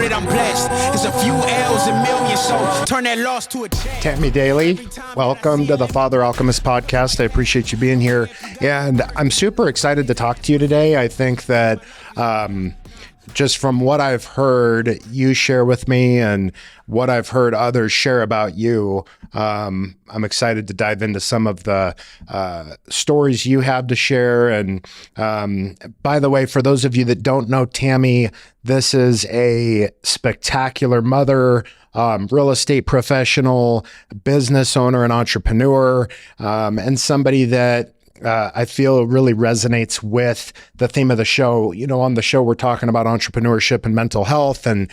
that I'm blessed. It's a few L's and millions, so turn that loss to a check. Tammie Daily, welcome to the Father Alchemist Podcast. I appreciate you being here, and I'm super excited to talk to you today. I think that just from what I've heard you share with me and what I've heard others share about you, I'm excited to dive into some of the stories you have to share. And by the way, for those of you that don't know Tammie, this is a spectacular mother, real estate professional, business owner, and entrepreneur, and somebody that I feel really resonates with the theme of the show. You know, on the show, we're talking about entrepreneurship and mental health, and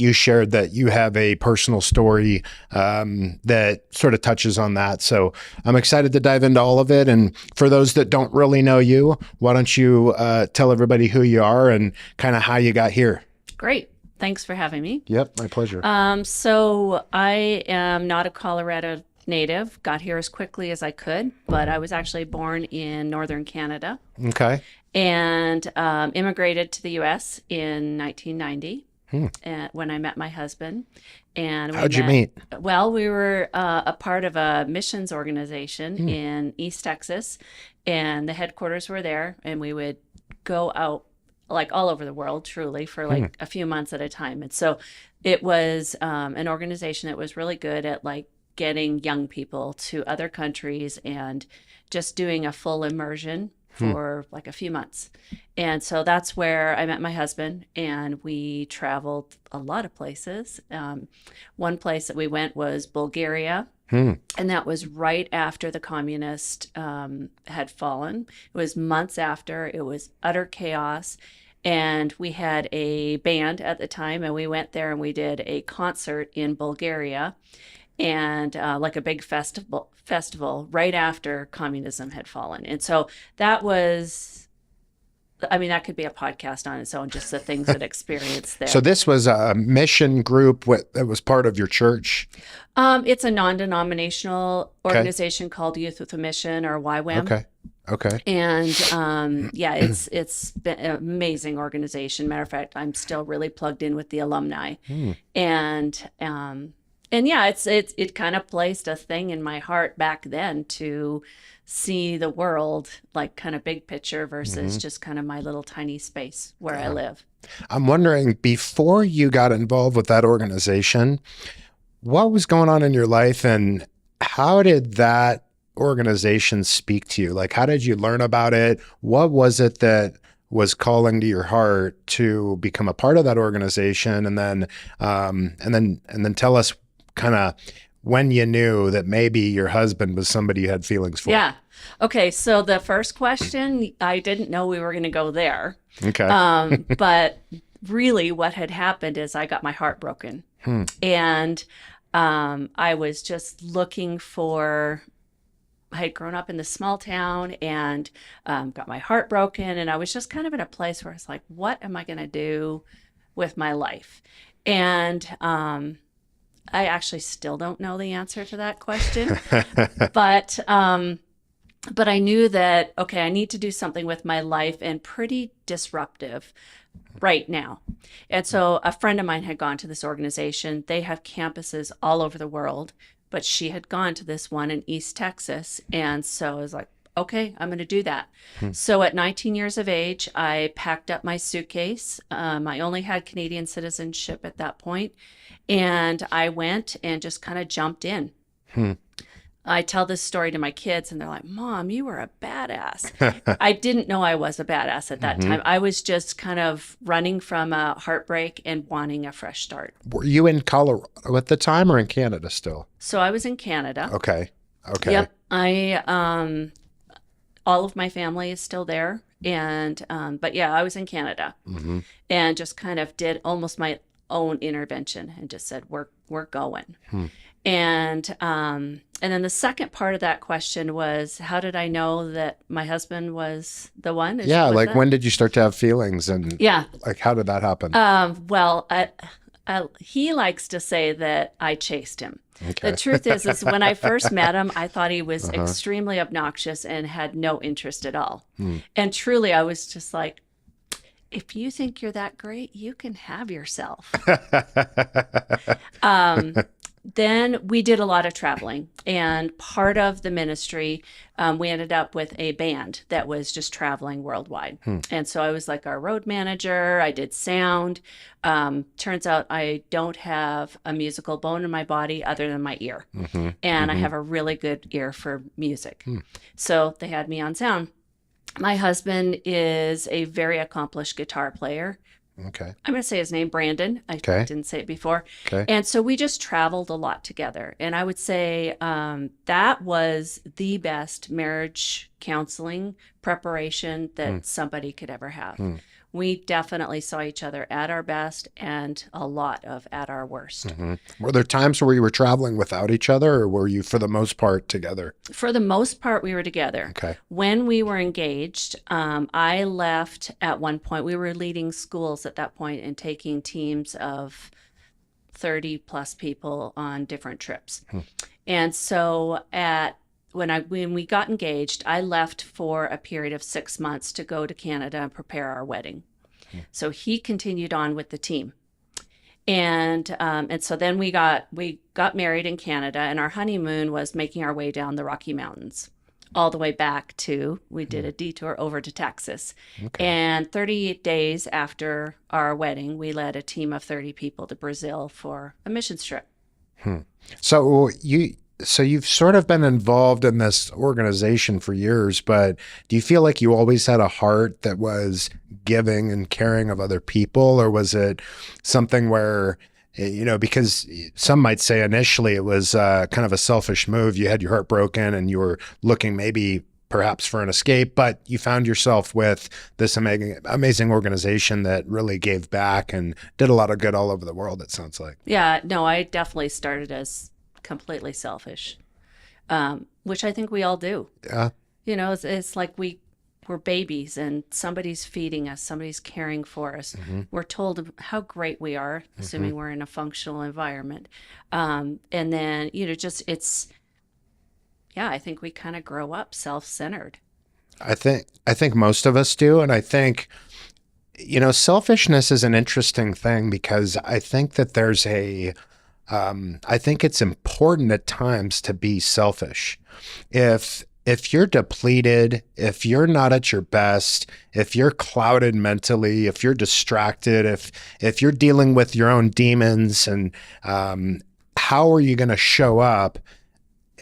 you shared that you have a personal story that sort of touches on that. So I'm excited to dive into all of it. And for those that don't really know you, why don't you tell everybody who you are and kind of how you got here? Great. Thanks for having me. Yep, my pleasure. So I am not a Colorado native, got here as quickly as I could, but I was actually born in northern Canada. Okay. And immigrated to the U.S. in 1990 when I met my husband. And how'd you meet? Well, we were a part of a missions organization in East Texas, and the headquarters were there, and we would go out like all over the world, truly, for like a few months at a time. And so it was an organization that was really good at like getting young people to other countries and just doing a full immersion for like a few months. And so that's where I met my husband, and we traveled a lot of places. One place that we went was Bulgaria, and that was right after the communist had fallen. It was months after. It was utter chaos. And we had a band at the time, and we went there and we did a concert in Bulgaria, and like a big festival right after communism had fallen. And so that was, I mean, that could be a podcast on its own, just the things that experienced there. So this was a mission group that was part of your church? It's a non-denominational organization called Youth with a Mission, or YWAM. Okay. And yeah, it's been an amazing organization. Matter of fact, I'm still really plugged in with the alumni. And yeah, it kind of placed a thing in my heart back then to see the world like kind of big picture versus just kind of my little tiny space where I live. I'm wondering, before you got involved with that organization, what was going on in your life, and how did that organization speak to you? Like, how did you learn about it? What was it that was calling to your heart to become a part of that organization? And then tell us kind of when you knew that maybe your husband was somebody you had feelings for. Yeah. Okay. So the first question, I didn't know we were going to go there. Okay. But really what had happened is I got my heart broken. And I was just looking for, I had grown up in this small town and got my heart broken. And I was just kind of in a place where I was like, what am I going to do with my life? And I actually still don't know the answer to that question, but I knew that, okay, I need to do something with my life, and pretty disruptive right now. And so a friend of mine had gone to this organization. They have campuses all over the world, but she had gone to this one in East Texas. And so I was like, okay, I'm going to do that. So at 19 years of age, I packed up my suitcase. I only had Canadian citizenship at that point. And I went and just kind of jumped in. I tell this story to my kids, and they're like, Mom, you were a badass. I didn't know I was a badass at that time. I was just kind of running from a heartbreak and wanting a fresh start. Were you in Colorado at the time, or in Canada still? So I was in Canada. Okay. Yep. All of my family is still there. And, but yeah, I was in Canada and just kind of did almost my own intervention and just said, we're going. And then the second part of that question was, how did I know that my husband was the one? When did you start to have feelings, and like, how did that happen? Well, he likes to say that I chased him. Okay. The truth is when I first met him, I thought he was extremely obnoxious and had no interest at all. And truly, I was just like, if you think you're that great, you can have yourself. Then we did a lot of traveling, and part of the ministry, we ended up with a band that was just traveling worldwide. And so I was like our road manager. I did sound. Turns out I don't have a musical bone in my body other than my ear. And I have a really good ear for music. So they had me on sound. My husband is a very accomplished guitar player. Okay. I'm going to say his name, Brandon. I didn't say it before. Okay. And so we just traveled a lot together. And I would say that was the best marriage counseling preparation that somebody could ever have. We definitely saw each other at our best and a lot of at our worst. Were there times where you were traveling without each other, or were you, for the most part, together? For the most part, we were together. Okay. When we were engaged, I left at one point. We were leading schools at that point and taking teams of 30 plus people on different trips. And so when we got engaged, I left for a period of 6 months to go to Canada and prepare our wedding. So he continued on with the team. And so then we got married in Canada, and our honeymoon was making our way down the Rocky Mountains all the way back we did a detour over to Texas. And 38 days after our wedding, we led a team of 30 people to Brazil for a mission trip. So you've sort of been involved in this organization for years, but do you feel like you always had a heart that was giving and caring of other people? Or was it something where, because some might say initially it was kind of a selfish move. You had your heart broken and you were looking maybe perhaps for an escape, but you found yourself with this amazing organization that really gave back and did a lot of good all over the world, it sounds like. Yeah, no, I definitely started as completely selfish, which I think we all do. Yeah. It's like we're babies and somebody's feeding us, somebody's caring for us. We're told how great we are, assuming we're in a functional environment. And then, I think we kind of grow up self-centered. I think most of us do. And I think, selfishness is an interesting thing because I think that there's I think it's important at times to be selfish. If you're depleted, if you're not at your best, if you're clouded mentally, if you're distracted, if you're dealing with your own demons, and how are you going to show up?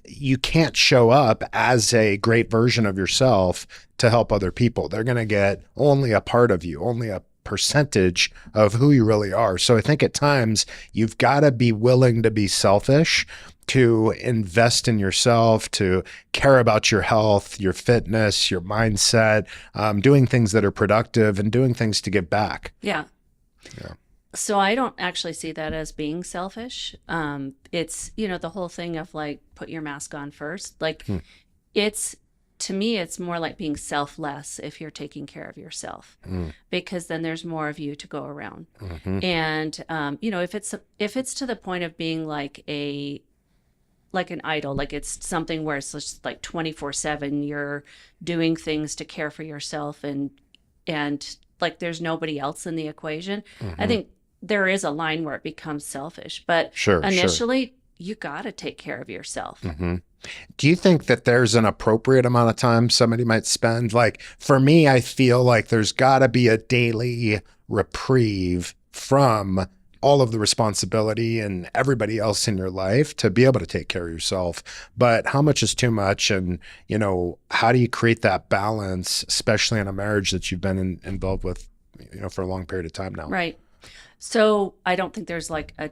You can't show up as a great version of yourself to help other people. They're going to get only a part of you, only a percentage of who you really are. So I think at times you've got to be willing to be selfish, to invest in yourself, to care about your health, your fitness, your mindset, doing things that are productive and doing things to give back. Yeah. So I don't actually see that as being selfish. It's, the whole thing of like, put your mask on first. Like to me, it's more like being selfless if you're taking care of yourself, because then there's more of you to go around. And, if it's to the point of being like an idol, like it's something where it's just like 24/7, you're doing things to care for yourself and like there's nobody else in the equation. I think there is a line where it becomes selfish, but initially you got to take care of yourself. Do you think that there's an appropriate amount of time somebody might spend? Like for me, I feel like there's got to be a daily reprieve from all of the responsibility and everybody else in your life to be able to take care of yourself. But how much is too much? And, how do you create that balance, especially in a marriage that you've been involved with, for a long period of time now? Right. So I don't think there's like a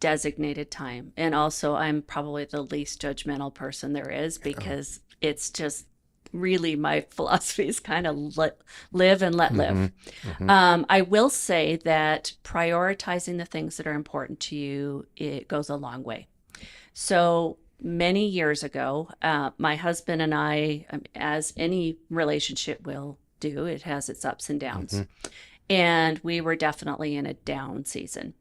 designated time. And also I'm probably the least judgmental person there is, because it's just really my philosophy is kind of live and let live. I will say that prioritizing the things that are important to you, it goes a long way. So many years ago, my husband and I, as any relationship will do, it has its ups and downs. And we were definitely in a down season.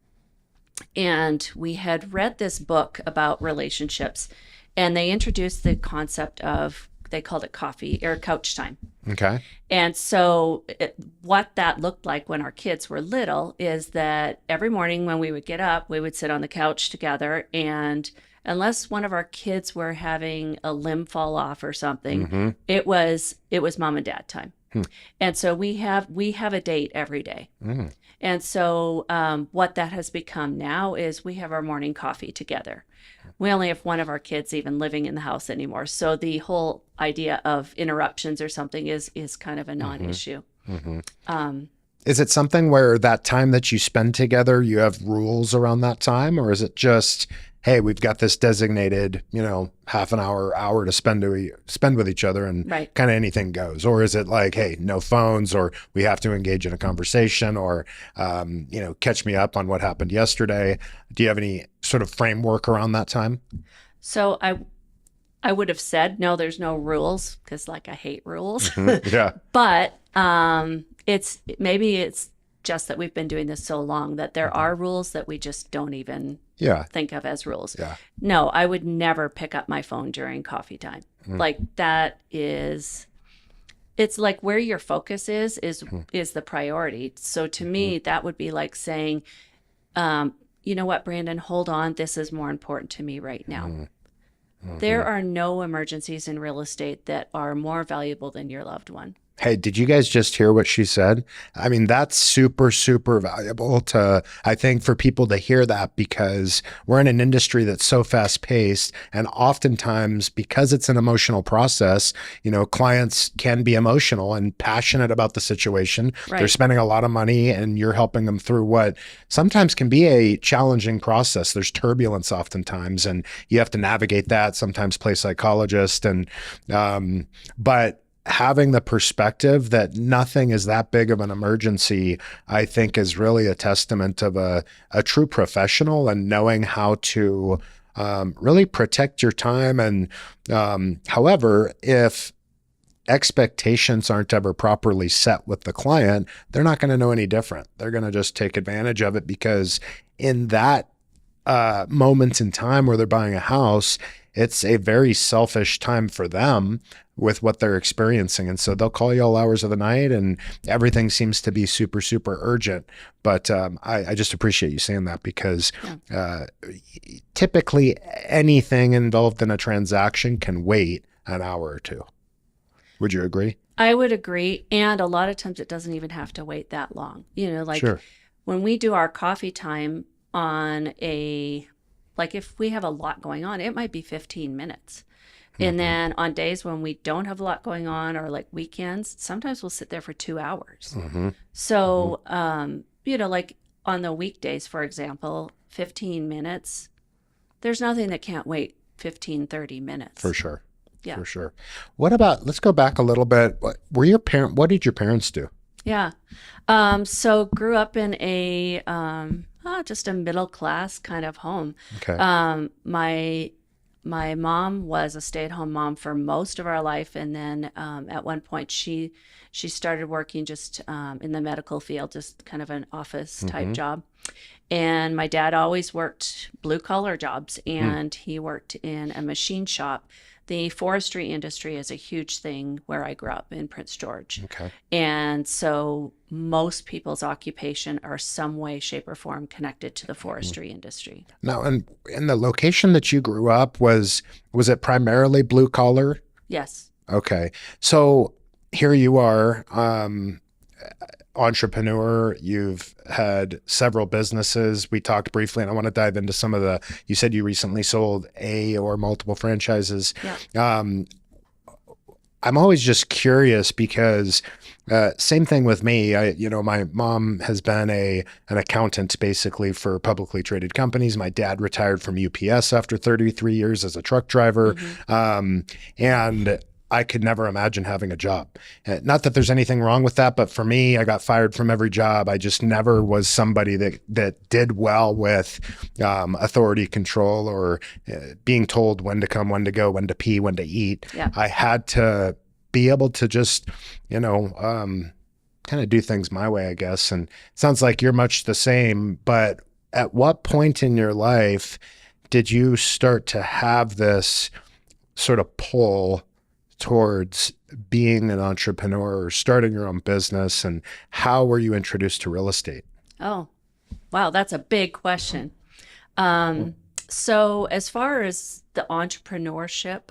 And we had read this book about relationships, and they introduced the concept of, they called it coffee or couch time. Okay. And so what that looked like when our kids were little is that every morning when we would get up, we would sit on the couch together, and unless one of our kids were having a limb fall off or something, it was mom and dad time. And so we have a date every day. And so what that has become now is we have our morning coffee together. We only have one of our kids even living in the house anymore. So the whole idea of interruptions or something is kind of a non-issue. Is it something where that time that you spend together, you have rules around that time? Or is it just, hey, we've got this designated, half an hour to spend with each other, and kind of anything goes? Or is it like, hey, no phones, or we have to engage in a conversation, or, catch me up on what happened yesterday? Do you have any sort of framework around that time? So I would have said, no, there's no rules, because I hate rules. Yeah. But it's just that we've been doing this so long that there are rules that we just don't even think of as rules. Yeah. No, I would never pick up my phone during coffee time. It's like where your focus is the priority. So to me, that would be like saying, you know what, Brandon, hold on. This is more important to me right now. There are no emergencies in real estate that are more valuable than your loved one. Hey, did you guys just hear what she said? I mean, that's super, super valuable I think, for people to hear that, because we're in an industry that's so fast paced. And oftentimes, because it's an emotional process, clients can be emotional and passionate about the situation. Right. They're spending a lot of money, and you're helping them through what sometimes can be a challenging process. There's turbulence oftentimes, and you have to navigate that, sometimes play psychologist. But having the perspective that nothing is that big of an emergency, I think, is really a testament of a true professional, and knowing how to really protect your time. And however, if expectations aren't ever properly set with the client, they're not going to know any different. They're going to just take advantage of it, because in that moment in time where they're buying a house, it's a very selfish time for them with what they're experiencing. And so they'll call you all hours of the night, and everything seems to be super, super urgent. But I just appreciate you saying that, because typically anything involved in a transaction can wait an hour or two. Would you agree? I would agree. And a lot of times it doesn't even have to wait that long. Sure. When we do our coffee time on if we have a lot going on, it might be 15 minutes. And then on days when we don't have a lot going on, or weekends, sometimes we'll sit there for 2 hours. So, on the weekdays, for example, 15 minutes, there's nothing that can't wait 15, 30 minutes. For sure. Yeah. For sure. What about, let's go back a little bit. What did your parents do? Yeah. So grew up in a, just a middle class kind of home. Okay. My mom was a stay-at-home mom for most of our life, and then at one point she started working just in the medical field, just kind of an office type job. And my dad always worked blue-collar jobs, and he worked in a machine shop. The forestry industry is a huge thing where I grew up in Prince George. Okay. And so most people's occupation are some way, shape, or form connected to the forestry industry. Now, and in the location that you grew up, was it primarily blue collar? Yes. Okay. So here you are, entrepreneur. You've had several businesses. We talked briefly, and I want to dive into some of you said you recently sold a or multiple franchises. Yeah. I'm always just curious, because same thing with me. My mom has been an accountant basically for publicly traded companies. My dad retired from UPS after 33 years as a truck driver. And I could never imagine having a job. Not that there's anything wrong with that, but for me, I got fired from every job. I just never was somebody that did well with authority control, or being told when to come, when to go, when to pee, when to eat. Yeah. I had to be able to just, kind of do things my way, I guess. And it sounds like you're much the same, but at what point in your life did you start to have this sort of pull towards being an entrepreneur or starting your own business, and how were you introduced to real estate? Oh, wow, that's a big question. So as far as the entrepreneurship,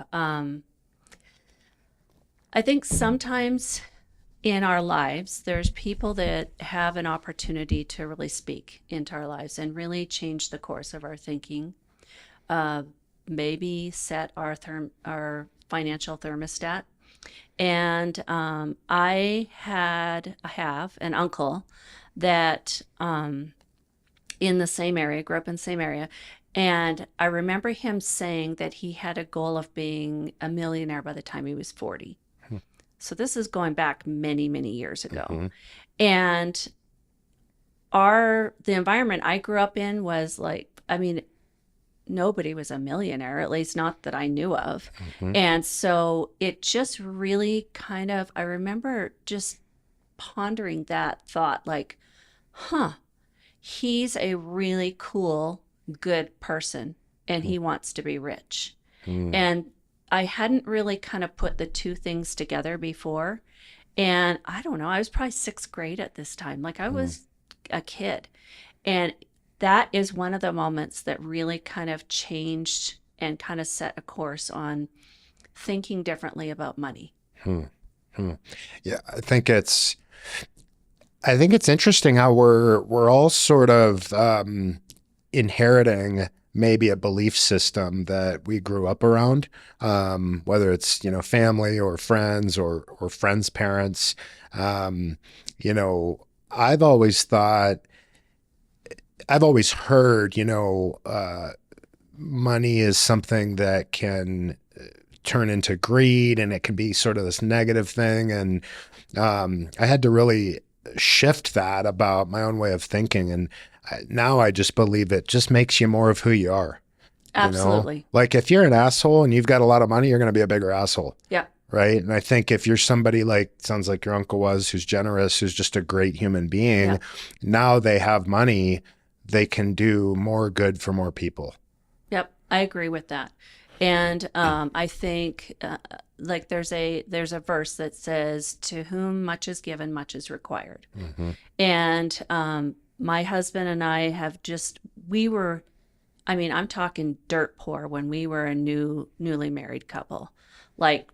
I think sometimes in our lives, there's people that have an opportunity to really speak into our lives and really change the course of our thinking. Maybe set our financial thermostat. And I have an uncle that in the same area, grew up in the same area. And I remember him saying that he had a goal of being a millionaire by the time he was 40. So this is going back many, many years ago. And the environment I grew up in was like, I mean, nobody was a millionaire, at least not that I knew of. And so it just really kind of, I remember just pondering that thought, like, he's a really cool, good person, and he wants to be rich. And I hadn't really kind of put the two things together before. And I don't know, I was probably 6th grade at this time. Like I was a kid. And that is one of the moments that really kind of changed and kind of set a course on thinking differently about money. Yeah, I think it's interesting how we're all sort of inheriting maybe a belief system that we grew up around, whether it's, family or friends or friends' parents. I've always heard, money is something that can turn into greed, and it can be sort of this negative thing. And I had to really shift that about my own way of thinking. And now I just believe it just makes you more of who you are. Absolutely. Like if you're an asshole and you've got a lot of money, you're going to be a bigger asshole. Yeah. Right. And I think if you're somebody sounds like your uncle was, who's generous, who's just a great human being, now they have money, they can do more good for more people. Yep. I agree with that. And I think like there's a verse that says, to whom much is given, much is required. And my husband and I I'm talking dirt poor when we were a newly married couple. Like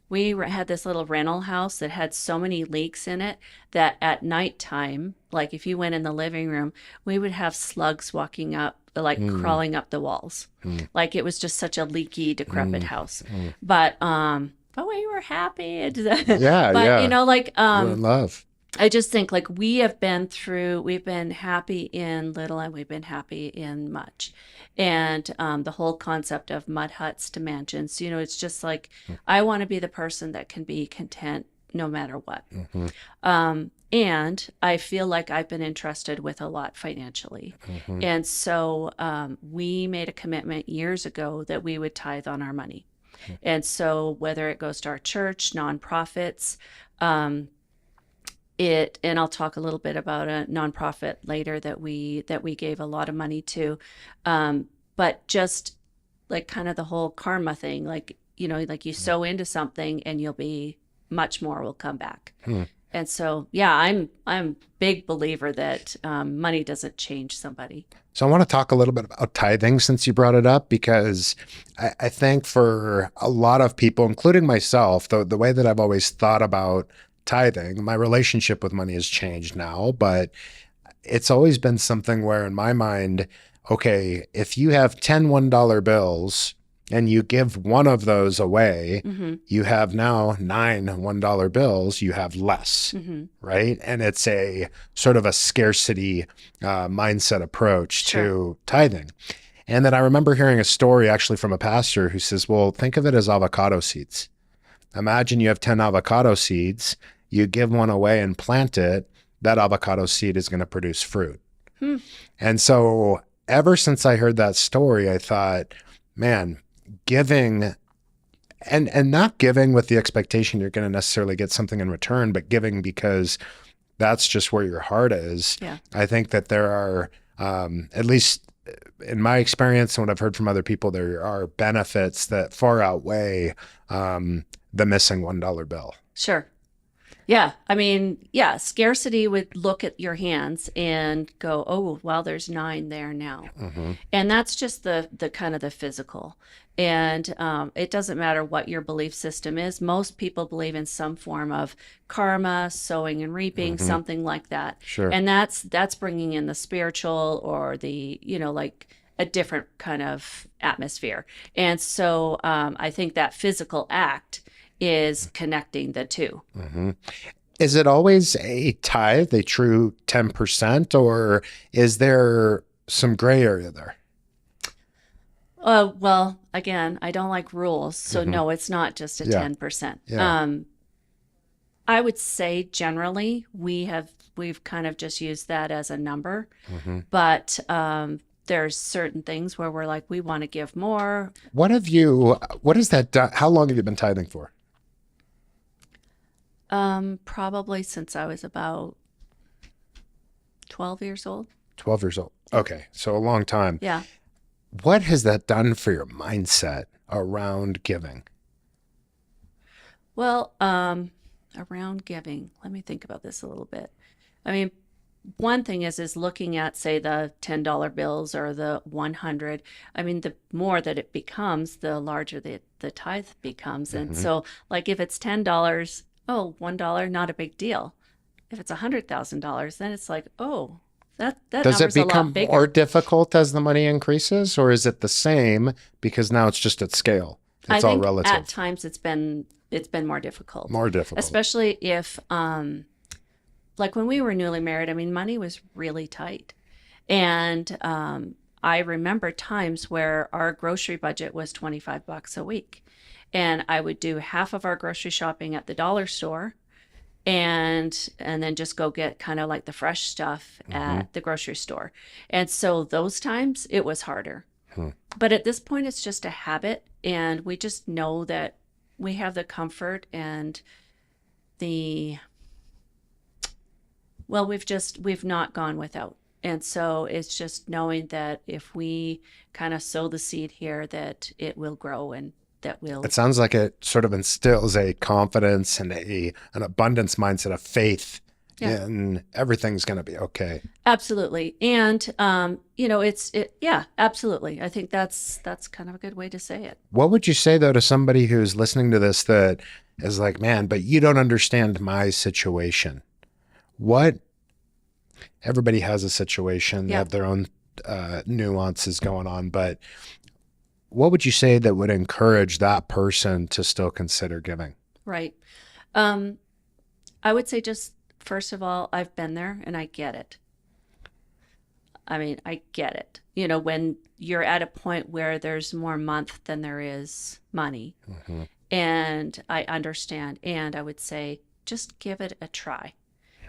we had this little rental house that had so many leaks in it that at nighttime, like if you went in the living room, we would have slugs walking up, like crawling up the walls. Like it was just such a leaky, decrepit house. But we were happy. But we're in love. I just think like we've been happy in little and we've been happy in much. And the whole concept of mud huts to mansions, it's just like, I want to be the person that can be content no matter what. And I feel like I've been entrusted with a lot financially. And so we made a commitment years ago that we would tithe on our money. And so whether it goes to our church, nonprofits, and I'll talk a little bit about a nonprofit later that we gave a lot of money to, but just like kind of the whole karma thing, like like you sow into something and you'll be much more will come back. And so I'm a big believer that money doesn't change somebody. So I want to talk a little bit about tithing since you brought it up, because I think for a lot of people, including myself, the way that I've always thought about tithing, my relationship with money has changed now, but it's always been something where in my mind, okay, if you have 10 $1 bills and you give one of those away, you have now 9 $1 bills, you have less, right? And it's a sort of a scarcity mindset approach to tithing. And then I remember hearing a story actually from a pastor who says, well, think of it as avocado seeds. Imagine you have 10 avocado seeds, you give one away and plant it, that avocado seed is going to produce fruit. And so ever since I heard that story, I thought, man, giving and not giving with the expectation you're going to necessarily get something in return, but giving because that's just where your heart is. Yeah. I think that there are, at least in my experience and what I've heard from other people, there are benefits that far outweigh the missing $1 bill. Sure. Yeah. I mean, yeah, scarcity would look at your hands and go, oh, well, there's 9 there now. And that's just the kind of the physical. And it doesn't matter what your belief system is. Most people believe in some form of karma, sowing and reaping, something like that. Sure. And that's bringing in the spiritual or the, like a different kind of atmosphere. And so I think that physical act is connecting the two. Is it always a tithe, a true 10%, or is there some gray area there? Well, again, I don't like rules, so no, it's not just a 10%. Yeah. I would say generally we've kind of just used that as a number, but there's certain things where we're like, we want to give more. What has that done? How long have you been tithing for? Probably since I was about 12 years old. 12 years old. Okay. So a long time. Yeah. What has that done for your mindset around giving? Well, around giving, let me think about this a little bit. I mean, one thing is looking at, say, the $10 bills or the 100. I mean, the more that it becomes, the larger the tithe becomes. And so, like, if it's $10, oh, $1, not a big deal. If it's $100,000, then it's like, oh, that Does it number's a become lot bigger. more difficult as the money increases, or is it the same because now it's just at scale? It's all relative. At times it's been more difficult. More difficult. Especially if, like when we were newly married, I mean, money was really tight. And I remember times where our grocery budget was $25 a week. And I would do half of our grocery shopping at the dollar store and then just go get kind of like the fresh stuff at the grocery store. And so those times it was harder. But at this point, it's just a habit. And we just know that we have the comfort and we've not gone without. And so it's just knowing that if we kind of sow the seed here, that it will grow and that will. It sounds like it sort of instills a confidence and an abundance mindset of faith in everything's going to be okay. Absolutely. And, absolutely. I think that's kind of a good way to say it. What would you say, though, to somebody who's listening to this that is like, man, but you don't understand my situation? Everybody has a situation, they have their own nuances going on, but what would you say that would encourage that person to still consider giving? Right. I would say just, first of all, I've been there and I get it. I mean, I get it. When you're at a point where there's more month than there is money, and I understand, and I would say just give it a try.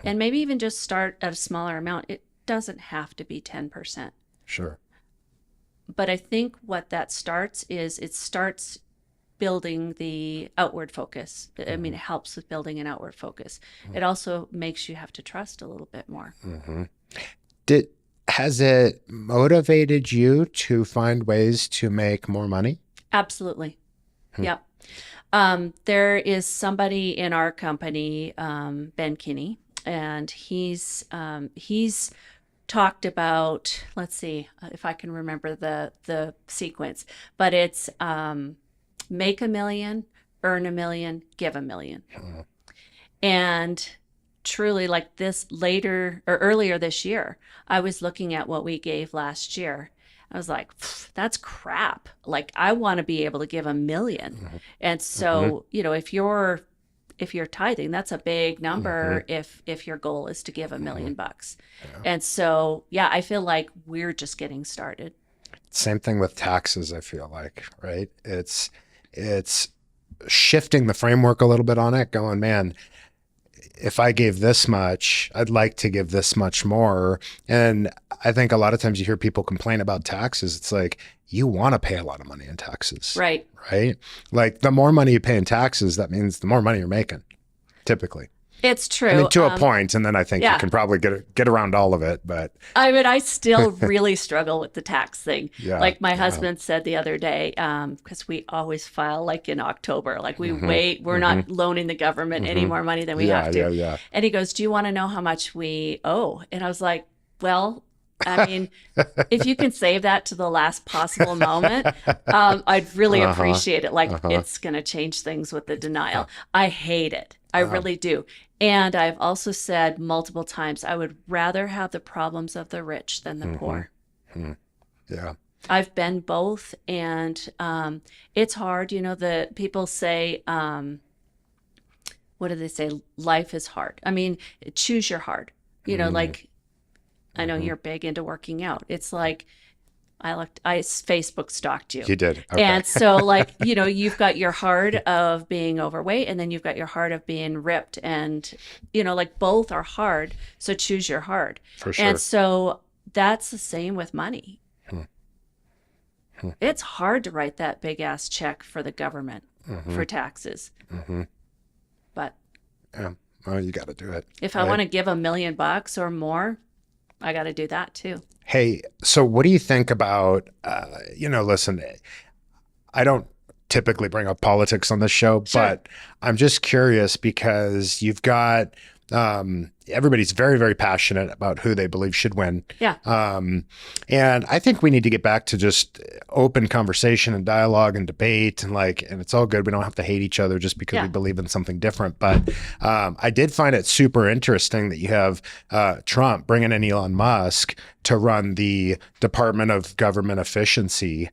And maybe even just start at a smaller amount. It doesn't have to be 10%. Sure. But I think what that starts is it starts building the outward focus. I mean, it helps with building an outward focus. It also makes you have to trust a little bit more. Has it motivated you to find ways to make more money? Absolutely. Yep. There is somebody in our company, Ben Kinney, and he's talked about, let's see if I can remember the sequence, but it's make $1 million, earn $1 million, give $1 million. And truly, like this earlier this year, I was looking at what we gave last year. I was like, that's crap. Like, I want to be able to give $1 million. And so, if you're tithing, that's a big number if your goal is to give $1 million bucks. And so, I feel like we're just getting started. Same thing with taxes, I feel like, right? It's shifting the framework a little bit on it, going, man, if I gave this much, I'd like to give this much more. And I think a lot of times you hear people complain about taxes. It's like, you want to pay a lot of money in taxes. Right? Like the more money you pay in taxes, that means the more money you're making, typically. It's true. I mean, to a point, and then I think yeah. you can probably get around all of it. But I mean, I still really struggle with the tax thing. Yeah, Like my husband said the other day, because we always file like in October. Like we wait, we're not loaning the government any more money than we have to. Yeah. And he goes, "Do you want to know how much we owe?" And I was like, "Well, I mean, if you can save that to the last possible moment, I'd really appreciate it. Like it's going to change things with the denial. I hate it. I really do. And I've also said multiple times, I would rather have the problems of the rich than the poor. Yeah. I've been both. And it's hard. You know, the people say, what do they say? Life is hard. I mean, choose your hard. You know, like, I know you're big into working out. It's like, I Facebook stalked you. You did. Okay. And so like, you know, you've got your heart of being overweight and then you've got your heart of being ripped and, you know, like both are hard. So choose your heart. For sure. And so that's the same with money. It's hard to write that big ass check for the government for taxes. But yeah, well, you got to do it. If I want to give $1 million or more, I got to do that too. Hey, so what do you think about, listen, I don't typically bring up politics on this show, but I'm just curious because you've got, everybody's very, very passionate about who they believe should win. Yeah. And I think we need to get back to just open conversation and dialogue and debate and it's all good. We don't have to hate each other just because we believe in something different. But I did find it super interesting that you have Trump bringing in Elon Musk to run the Department of Government Efficiency,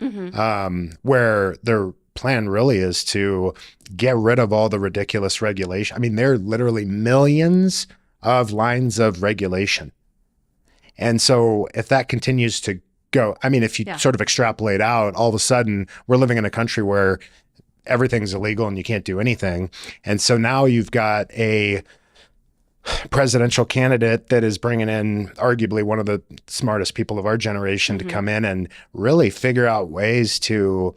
where their plan really is to get rid of all the ridiculous regulation. I mean, there are literally millions of lines of regulation. And so if that continues to go, I mean, if you sort of extrapolate out, all of a sudden we're living in a country where everything's illegal and you can't do anything. And so now you've got a presidential candidate that is bringing in arguably one of the smartest people of our generation to come in and really figure out ways to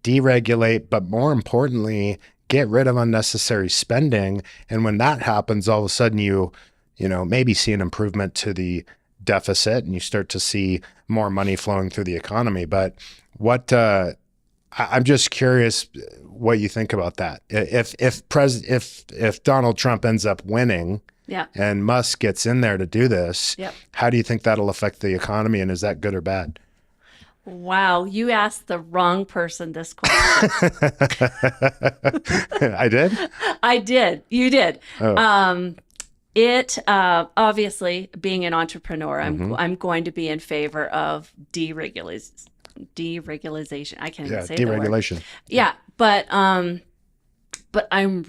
deregulate, but more importantly, get rid of unnecessary spending. And when that happens, all of a sudden you maybe see an improvement to the deficit and you start to see more money flowing through the economy. But I'm just curious what you think about that. If Donald Trump ends up winning and Musk gets in there to do this, how do you think that'll affect the economy, and is that good or bad? Wow, you asked the wrong person this question. I did? I did. You did. Oh. It obviously, being an entrepreneur, I'm going to be in favor of deregulation. I can't even say deregulation. The word. Yeah, but I'm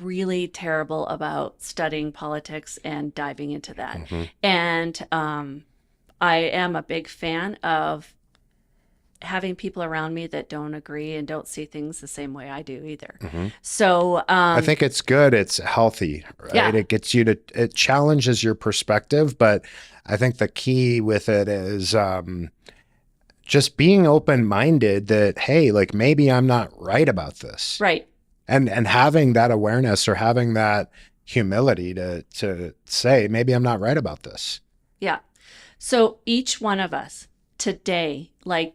really terrible about studying politics and diving into that. And I am a big fan of having people around me that don't agree and don't see things the same way I do either. So I think it's good. It's healthy, right? Yeah. It challenges your perspective, but I think the key with it is just being open-minded that, hey, like maybe I'm not right about this. Right. And having that awareness or having that humility to say, maybe I'm not right about this. Yeah. So each one of us today, like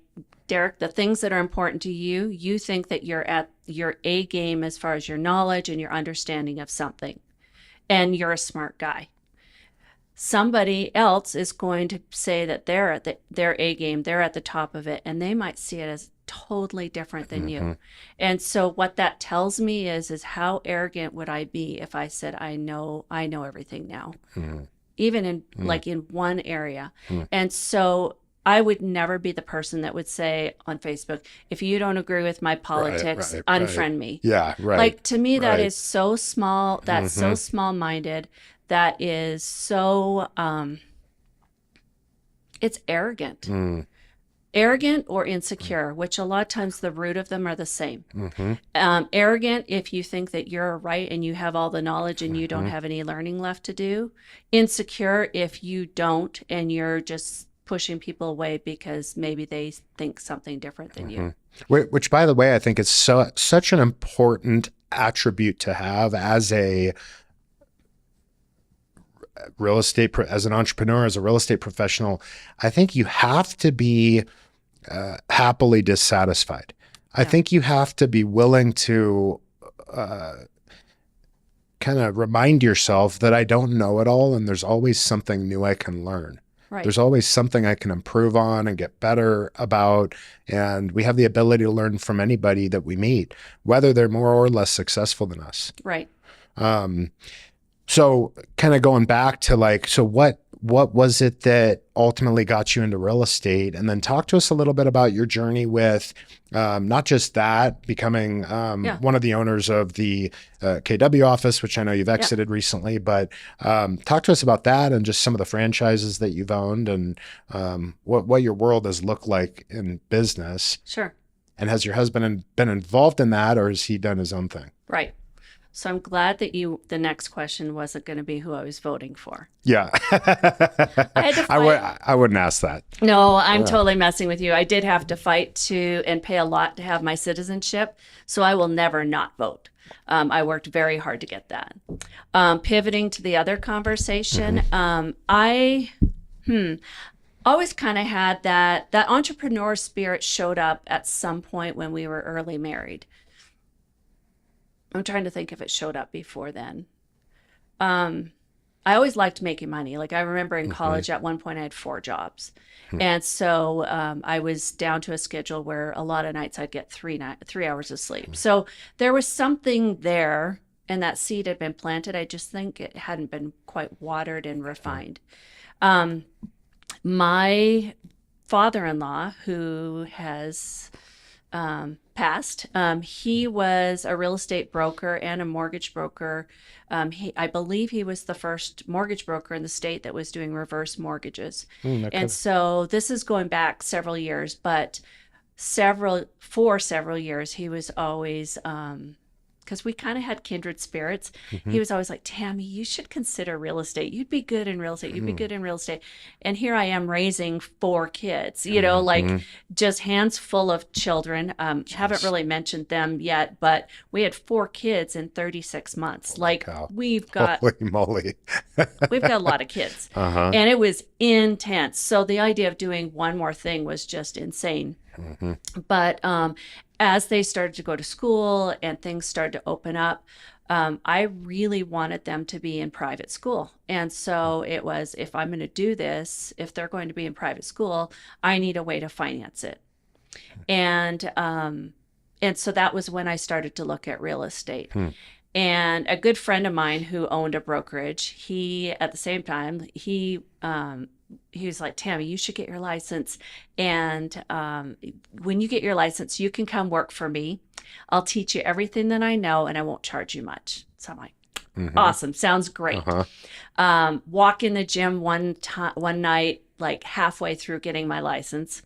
Darik, the things that are important to you, you think that you're at your A game as far as your knowledge and your understanding of something, and you're a smart guy. Somebody else is going to say that they're at their A game, they're at the top of it, and they might see it as totally different than you. And so what that tells me is how arrogant would I be if I said, I know everything now, even in like in one area. And so I would never be the person that would say on Facebook, if you don't agree with my politics, unfriend me. Yeah, right. Like, to me, that is so small. That's so small-minded. That is so, it's arrogant. Arrogant or insecure, which a lot of times the root of them are the same. Arrogant if you think that you're right and you have all the knowledge and you don't have any learning left to do. Insecure if you don't and you're just pushing people away because maybe they think something different than you. Which, by the way, I think is such an important attribute to have as a real estate, as an entrepreneur, as a real estate professional, I think you have to be happily dissatisfied. I think you have to be willing to kind of remind yourself that I don't know it all, and there's always something new I can learn. Right. There's always something I can improve on and get better about. And we have the ability to learn from anybody that we meet, whether they're more or less successful than us. Right. So kind of going back to like, so what was it that ultimately got you into real estate? And then talk to us a little bit about your journey with not just that, becoming one of the owners of the KW office, which I know you've exited recently, but talk to us about that and just some of the franchises that you've owned and what your world has looked like in business. Sure. And has your husband been involved in that, or has he done his own thing? Right. So I'm glad that the next question wasn't going to be who I was voting for. Yeah. I wouldn't ask that. No, I'm totally messing with you. I did have to fight and pay a lot to have my citizenship. So I will never not vote. I worked very hard to get that. Pivoting to the other conversation, I always kind of had that entrepreneur spirit showed up at some point when we were early married. I'm trying to think if it showed up before then. I always liked making money. Like I remember in college at one point I had 4 jobs. And so I was down to a schedule where a lot of nights I'd get 3 hours of sleep. So there was something there and that seed had been planted. I just think it hadn't been quite watered and refined. My father-in-law, who has passed, he was a real estate broker and a mortgage broker. I believe he was the first mortgage broker in the state that was doing reverse mortgages. And so this is going back several years, but for several years, he was always, because we kind of had kindred spirits. He was always like, Tammie, you should consider real estate. You'd be good in real estate. You'd be good in real estate. And here I am raising 4 kids, like just hands full of children. Haven't really mentioned them yet, but we had 4 kids in 36 months. We've got, holy moly. we've got a lot of kids. And it was intense. So the idea of doing one more thing was just insane. But as they started to go to school and things started to open up, I really wanted them to be in private school. And so it was, if I'm going to do this, if they're going to be in private school, I need a way to finance it. And so that was when I started to look at real estate. And a good friend of mine who owned a brokerage, he, at the same time, he was like, Tammie, you should get your license. And when you get your license, you can come work for me. I'll teach you everything that I know and I won't charge you much. So I'm like, awesome. Sounds great. Walk in the gym one night, like halfway through getting my license.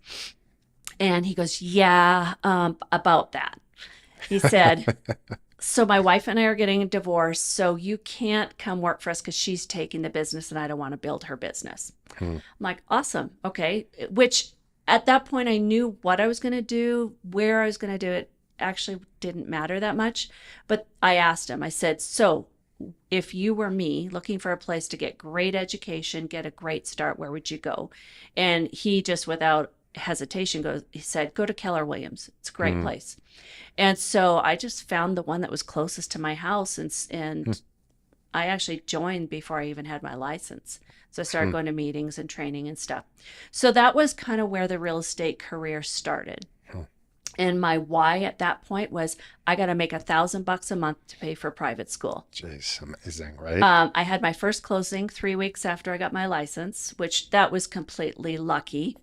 And he goes, yeah, about that. He said, so my wife and I are getting a divorce, so you can't come work for us because she's taking the business and I don't want to build her business. I'm like, awesome. Okay. Which at that point I knew what I was going to do, where I was going to do it actually didn't matter that much. But I asked him, I said, so if you were me looking for a place to get great education, get a great start, where would you go? And he just without hesitation he said, go to Keller Williams. It's a great place. And so I just found the one that was closest to my house and I actually joined before I even had my license. So I started going to meetings and training and stuff. So that was kind of where the real estate career started. And my why at that point was I got to make $1,000 a month to pay for private school. Jeez, amazing, right? I had my first closing 3 weeks after I got my license, which that was completely lucky.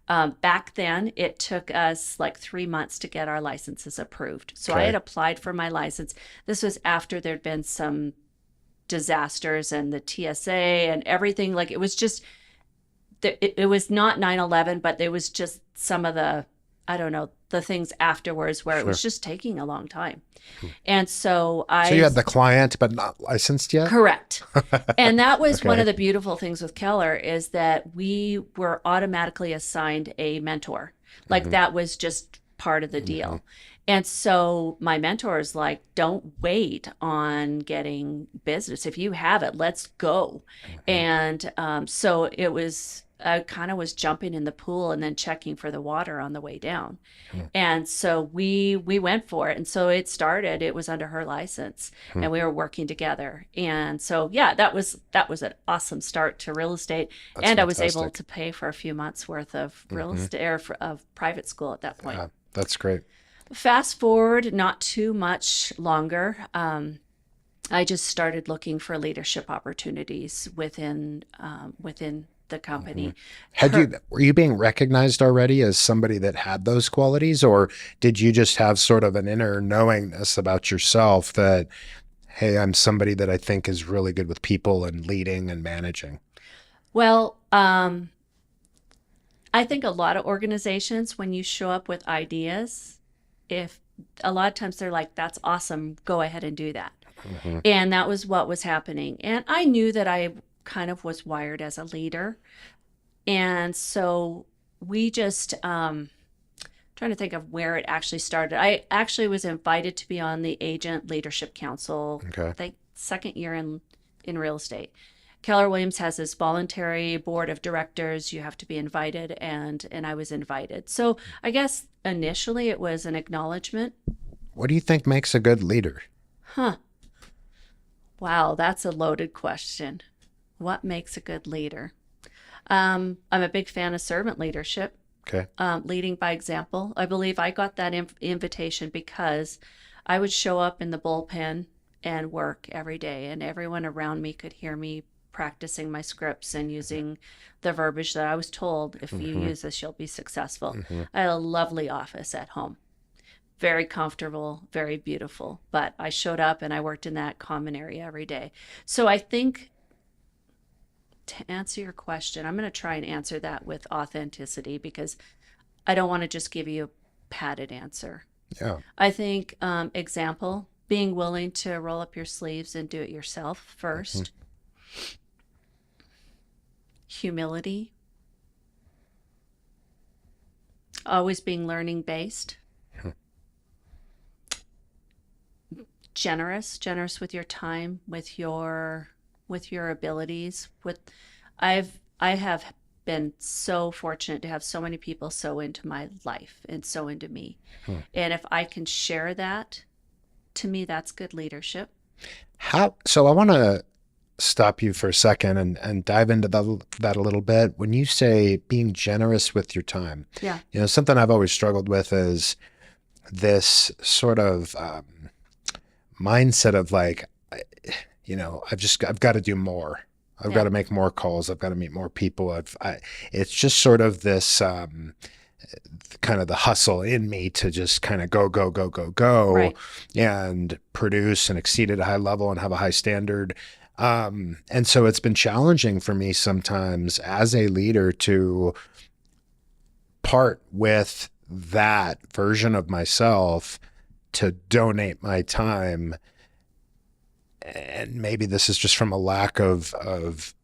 Back then, it took us like 3 months to get our licenses approved. So I had applied for my license. This was after there'd been some disasters and the TSA and everything. Like it was just, it was not 9/11, but there was just some of the, I don't know, the things afterwards where it was just taking a long time. And so So you had the client, but not licensed yet? Correct. And that was one of the beautiful things with Keller is that we were automatically assigned a mentor. Like that was just part of the deal. And so my mentor is like, don't wait on getting business. If you have it, let's go. And so it was, I kind of was jumping in the pool and then checking for the water on the way down. And so we went for it. And so it started, it was under her license and we were working together. And so, yeah, that was an awesome start to real estate. That's and I was fantastic. able to pay for a few months worth of real estate or of private school at that point. That's great. Fast forward, not too much longer. I just started looking for leadership opportunities within the company. Were you being recognized already as somebody that had those qualities, or did you just have sort of an inner knowingness about yourself that, hey, I'm somebody that I think is really good with people and leading and managing? Well, I think a lot of organizations, when you show up with ideas, if a lot of times they're like, that's awesome, go ahead and do that. And that was what was happening. And I knew that I kind of was wired as a leader. And so we just, trying to think of where it actually started. I actually was invited to be on the Agent Leadership Council, Okay. I think second year in real estate. Keller Williams has this voluntary board of directors. You have to be invited, and I was invited. So I guess initially it was an acknowledgement. What do you think makes a good leader? Wow, that's a loaded question. What makes a good leader? I'm a big fan of servant leadership, Okay. leading by example. I believe I got that invitation because I would show up in the bullpen and work every day, and everyone around me could hear me practicing my scripts and using the verbiage that I was told, if you use this, you'll be successful. I had a lovely office at home. Very comfortable, very beautiful. But I showed up and I worked in that common area every day. So I think, to answer your question, I'm going to try and answer that with authenticity because I don't want to just give you a padded answer. Yeah. I think example, being willing to roll up your sleeves and do it yourself first. Humility. Always being learning based. Generous with your time, with your abilities. I have been so fortunate to have so many people so into my life and so into me. And if I can share that, to me, that's good leadership. So I want to stop you for a second and dive into that a little bit. When you say being generous with your time, Yeah. Something I've always struggled with is this sort of mindset of like, I've got to do more. I've got to make more calls. I've got to meet more people. It's just sort of this kind of the hustle in me to just kind of go, Right. and produce and exceed at a high level and have a high standard. And so it's been challenging for me sometimes as a leader to part with that version of myself to donate my time. And maybe this is just from a lack of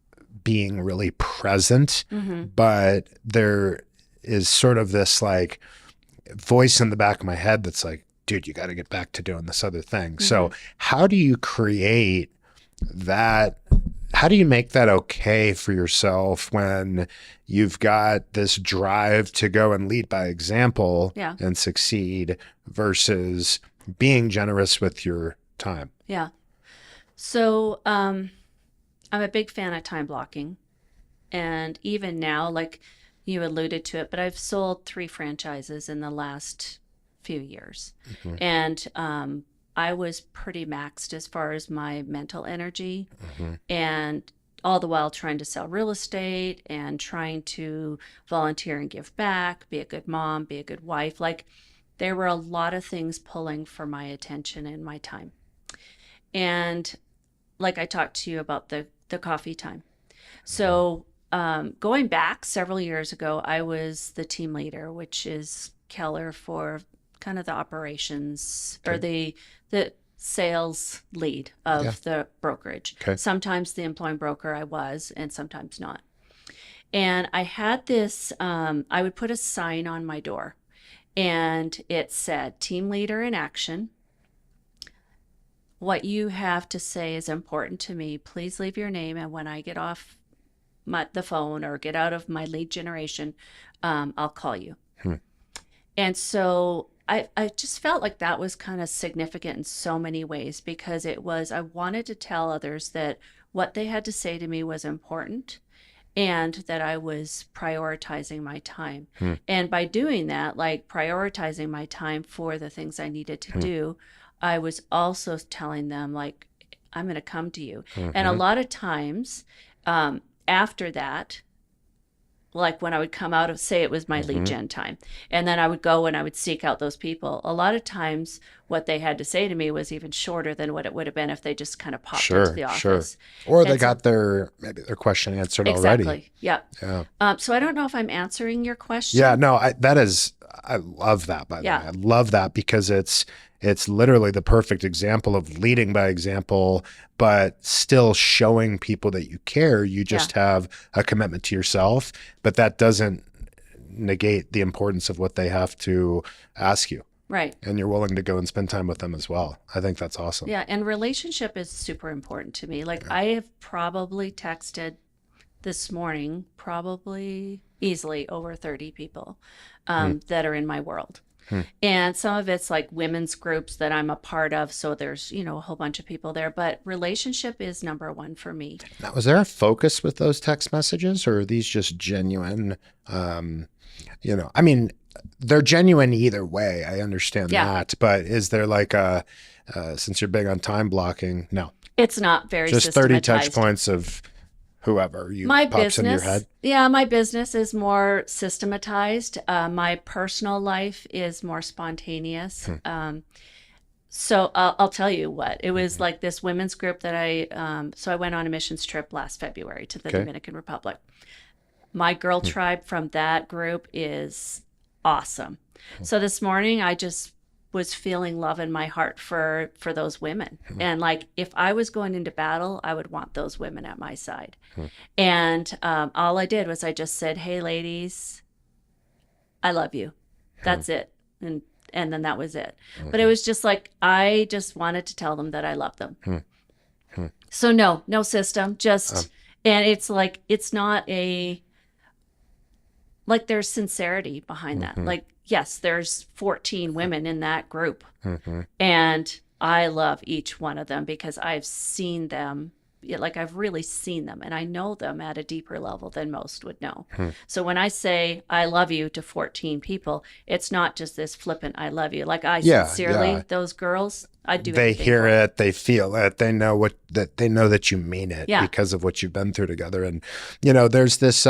being really present, but there is sort of this like voice in the back of my head that's like, dude, you got to get back to doing this other thing. So how do you create that? How do you make that okay for yourself when you've got this drive to go and lead by example and succeed versus being generous with your time? Yeah. So I'm a big fan of time blocking. And even now, like you alluded to it, but I've sold 3 franchises in the last few years. And I was pretty maxed as far as my mental energy, and all the while trying to sell real estate and trying to volunteer and give back, be a good mom, be a good wife. Like there were a lot of things pulling for my attention and my time. And like I talked to you about the coffee time. So going back several years ago, I was the team leader, which is Keller for kind of the operations or the sales lead of the brokerage. Sometimes the employing broker I was, and sometimes not. And I had this, I would put a sign on my door, And it said, "Team leader in action. What you have to say is important to me. Please leave your name. And when I get off the phone or get out of my lead generation, I'll call you." And so I just felt like that was kind of significant in so many ways, because I wanted to tell others that what they had to say to me was important, and that I was prioritizing my time. And by doing that, like prioritizing my time for the things I needed to do, I was also telling them, like, I'm going to come to you. And a lot of times after that, like when I would come out of, say it was my lead gen time, and then I would go and I would seek out those people. A lot of times what they had to say to me was even shorter than what it would have been if they just kind of popped into the office. Or they got maybe their question answered already. Exactly. Yeah. So I don't know if I'm answering your question. Yeah, no, I love that, by the way. I love that, because it's literally the perfect example of leading by example, but still showing people that you care. You just have a commitment to yourself, but that doesn't negate the importance of what they have to ask you. Right. And you're willing to go and spend time with them as well. I think that's awesome. Yeah. And relationship is super important to me. Like I have probably texted this morning, probably easily over 30 people that are in my world. And some of it's like women's groups that I'm a part of. So there's, a whole bunch of people there, but relationship is number one for me. Now, was there a focus with those text messages, or are these just genuine? I mean, they're genuine either way. I understand that, but is there like since you're big on time blocking? No, it's not very just 30 touch points of whoever pops into your head. Yeah, my business is more systematized. My personal life is more spontaneous. So I'll tell you what, it was like this women's group that I went on a missions trip last February to the Dominican Republic. My girl tribe from that group is awesome. So this morning I just was feeling love in my heart for those women. And like, if I was going into battle, I would want those women at my side. And all I did was I just said, "Hey ladies, I love you." That's it. And then that was it. But it was just like, I just wanted to tell them that I love them. So no system, just, and it's like, it's not like there's sincerity behind that. Like, yes, there's 14 women in that group. And I love each one of them because I've seen them, like I've really seen them, and I know them at a deeper level than most would know. So when I say I love you to 14 people, it's not just this flippant "I love you." Like sincerely, those girls, I do. They hear it, they feel it, they know that you mean it because of what you've been through together. And there's this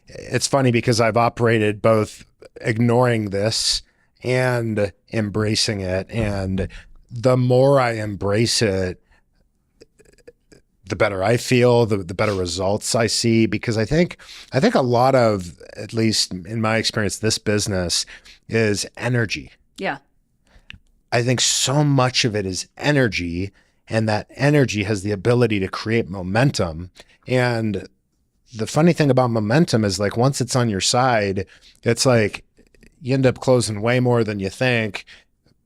it's funny because I've operated both ignoring this and embracing it. And the more I embrace it, the better I feel, the better results I see, because I think a lot of, at least in my experience, this business is energy. Yeah. I think so much of it is energy, and that energy has the ability to create momentum. And the funny thing about momentum is, like, once it's on your side, it's like you end up closing way more than you think,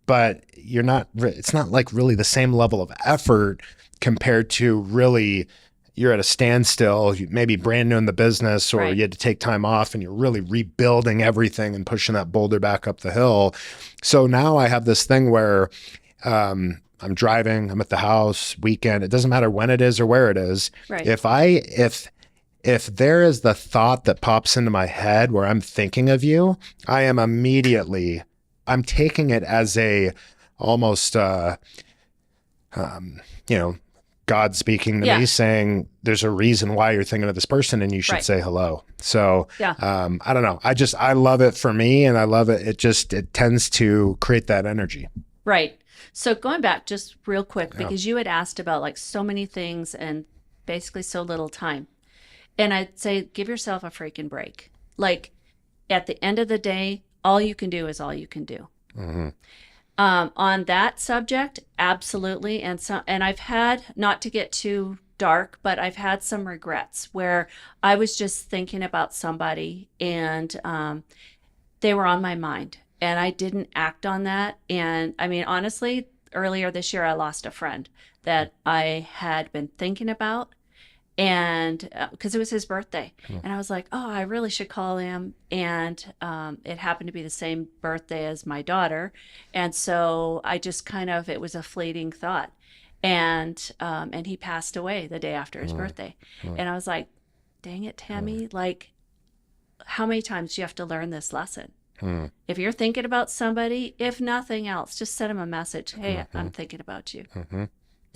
but it's not like really the same level of effort compared to really you're at a standstill, maybe brand new in the business, or you had to take time off and you're really rebuilding everything and pushing that boulder back up the hill. So now I have this thing where I'm driving, I'm at the house, weekend, it doesn't matter when it is or where it is. Right. If there is the thought that pops into my head where I'm thinking of you, I am immediately, I'm taking it as a almost, God speaking to me, saying there's a reason why you're thinking of this person and you should say hello. So I don't know. I love it for me, and I love it. It tends to create that energy. Right. So going back just real quick, because you had asked about like so many things and basically so little time. And I'd say, give yourself a freaking break. Like, at the end of the day, all you can do is all you can do. On that subject, absolutely. And I've had, not to get too dark, but I've had some regrets where I was just thinking about somebody and they were on my mind. and I didn't act on that. And I mean, honestly, earlier this year, I lost a friend that I had been thinking about, and because it was his birthday, and I was like, oh, I really should call him. And it happened to be the same birthday as my daughter, and so I just kind of, it was a fleeting thought, and he passed away the day after his birthday, and I was like, dang it, Tammie, like, how many times do you have to learn this lesson? If you're thinking about somebody, if nothing else, just send them a message. Hey, I'm thinking about you.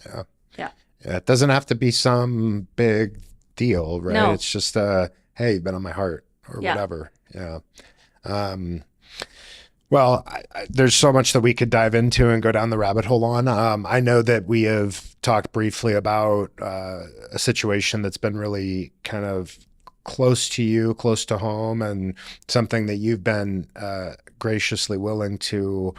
Yeah. Yeah. Yeah, it doesn't have to be some big deal, right? No. It's just, hey, you've been on my heart or whatever. Yeah. Well, there's so much that we could dive into and go down the rabbit hole on. I know that we have talked briefly about a situation that's been really kind of close to you, close to home, and something that you've been graciously willing to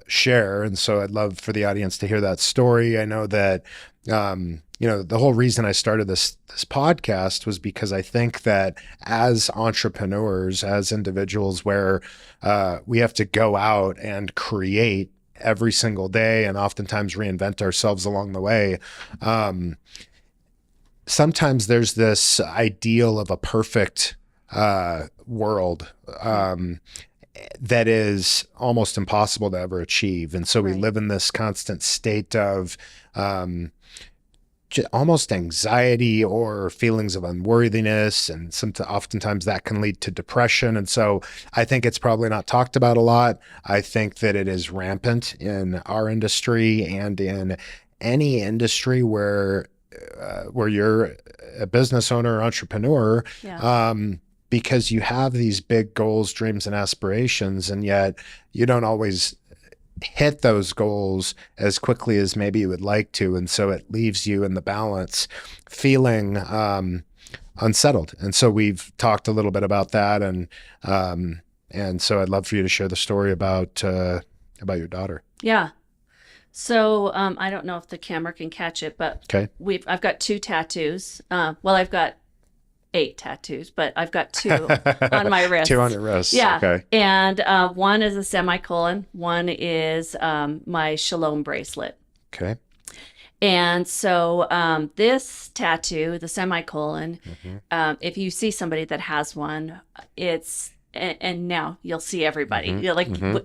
share. And so I'd love for the audience to hear that story. I know that, the whole reason I started this podcast was because I think that as entrepreneurs, as individuals where we have to go out and create every single day and oftentimes reinvent ourselves along the way, sometimes there's this ideal of a perfect world that is almost impossible to ever achieve. And so we live in this constant state of almost anxiety or feelings of unworthiness. And oftentimes that can lead to depression. And so I think it's probably not talked about a lot. I think that it is rampant in our industry and in any industry where you're a business owner or entrepreneur, because you have these big goals, dreams, and aspirations, and yet you don't always hit those goals as quickly as maybe you would like to. And so it leaves you in the balance feeling unsettled. And so we've talked a little bit about that. And so I'd love for you to share the story about your daughter. Yeah. So I don't know if the camera can catch it, but I've got 2 tattoos. I've got 8 tattoos, but I've got 2 on my wrist. 2 on your wrist. Yeah. Okay. And one is a semicolon. One is my shalom bracelet. Okay. And so this tattoo, the semicolon, if you see somebody that has one, it's, and now you'll see everybody.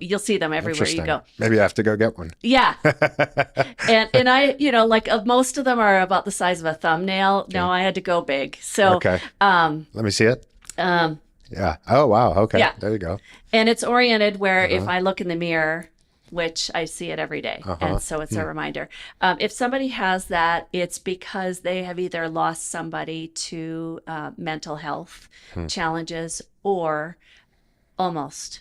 You'll see them everywhere you go. Maybe I have to go get one. Yeah. and I, most of them are about the size of a thumbnail. Okay. No, I had to go big. So let me see it. Yeah. Oh, wow. Okay. Yeah. There you go. And it's oriented where if I look in the mirror, which I see it every day. And so it's a reminder. If somebody has that, it's because they have either lost somebody to mental health challenges or almost,